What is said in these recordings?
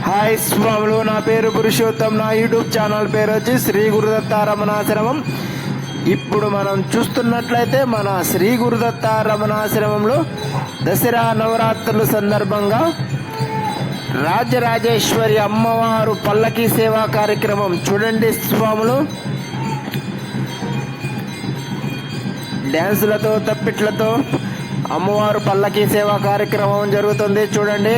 Hi స్వాములు, నా పేరు పురుషోత్తం. నా యూట్యూబ్ ఛానల్ పేరు వచ్చి శ్రీ గురుదత్త రమణాశ్రమం. ఇప్పుడు మనం చూస్తున్నట్లయితే మన శ్రీ గురుదత్త రమణాశ్రమంలో దసరా నవరాత్రుల సందర్భంగా రాజరాజేశ్వరి అమ్మవారు పల్లకీ సేవా కార్యక్రమం చూడండి స్వాములు. డ్యాన్సులతో తప్పిట్లతో అమ్మవారు పల్లకీ సేవా కార్యక్రమం జరుగుతుంది చూడండి.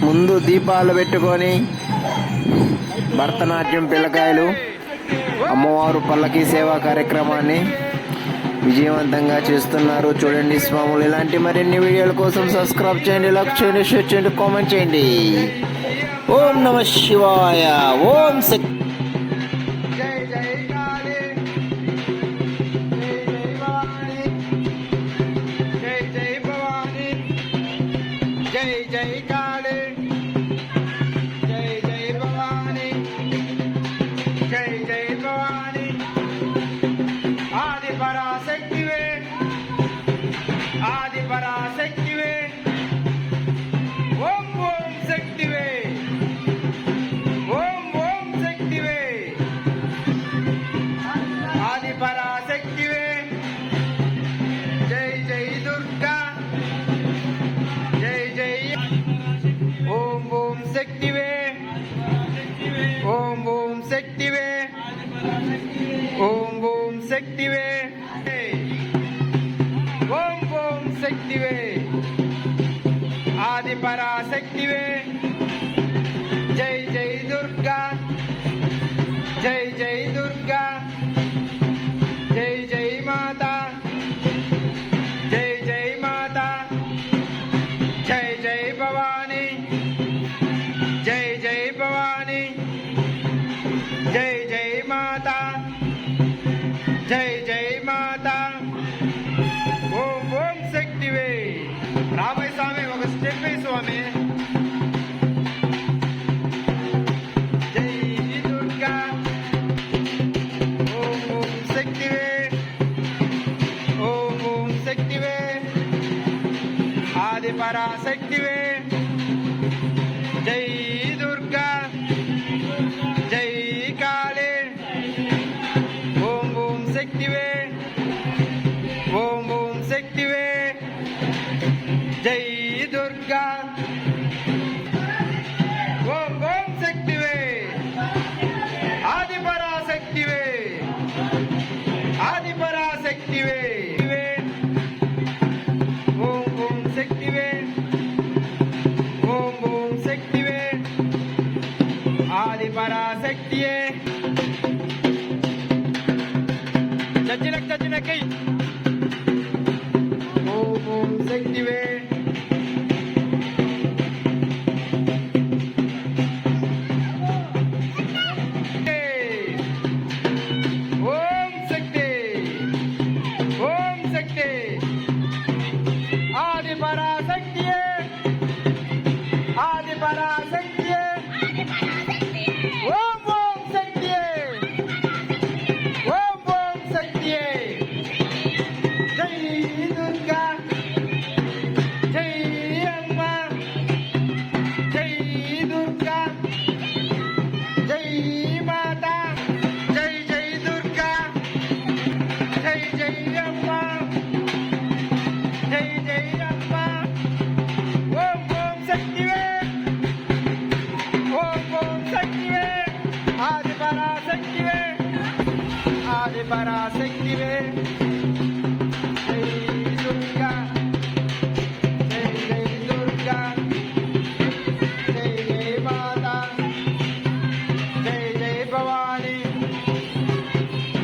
ముందు దీపాలు పెట్టుకొని భరతనాట్యం పిల్లకాయలు అమ్మవారు పల్లకీ సేవా కార్యక్రమాన్ని విజయవంతంగా చేస్తున్నారు చూడండి స్వాములు. ఇలాంటి మరిన్ని వీడియోల కోసం సబ్స్క్రైబ్ చేయండి, లైక్ చేయండి, షేర్ చేయండి, కామెంట్ చేయండి. ఓం నమ శివాయ. ఓం శక్తి. పరాశక్తివే ఓం ఓం శక్తివే ఓం ఓం శక్తివే ఆది పరాశక్తివే జై జై దుర్గా జై జై ఓం ఓం శక్తివే ఓం ఓం శక్తివే ఓం ఓం శక్తివే ఓం ఓం శక్తివే ఆది పరాశక్తివే జై జై దుర్గా జై జై దుర్గా జై జై మాతా జై జై మాతా జై జై భవానీ జై జై భవానీ జై జై మాతా జై జై మాతా ఓం ఓం శక్తివే. రామయ్య స్వామి ఒక స్టెప్ వేయి స్వామి. జై దుర్గా ఓం ఓం శక్తివే ఓం ఓం శక్తివే ఆది పరాశక్తివే జై దుర్గా జై కాళే ఓం ఓం శక్తివే ఓం ఓం శక్తివే జై దుర్గా ఓం ఓం శక్తివే ఆది పరాశక్తివే ఆది పరాశక్తివే ఓం ఓం శక్తివే ఓం ఓం శక్తివే ఆది పరాశక్తియే చచ్చినకై ఓం ఓం శక్తివే ఓం శక్తి ఓం శక్తి ఆది పరాశక్తియే ఆది పరాశక్తియే ఓం ఓం శక్తియే ఓం ఓం శక్తియే జై దుర్గా జై అమ్మ జై దుర్గా జై మాతా జై జై దుర్గా జై జై అమ్మ జై జై అమ్మ ఓం ఓం శక్తివే ఓం ఓం శక్తివే ఆది పరాశక్తివే ఆది పరాశక్తివే జై దుర్గా జై జై దుర్గా జై జై మాతా జై జై భవానీ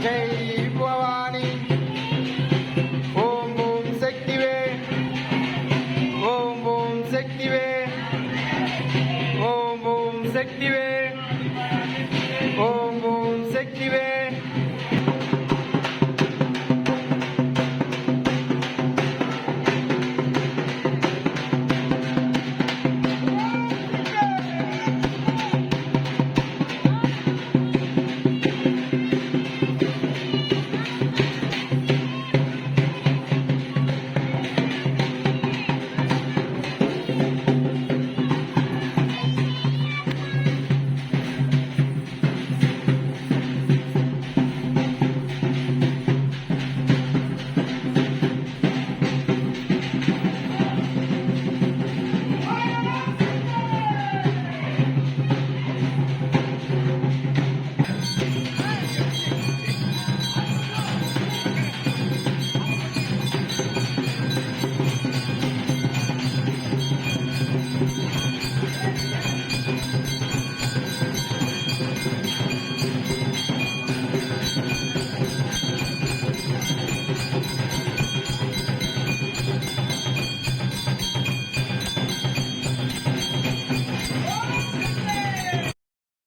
జై భవానీ ఓం ఓం శక్తివే ఓం ఓం శక్తివే ఓం ఓం శక్తివే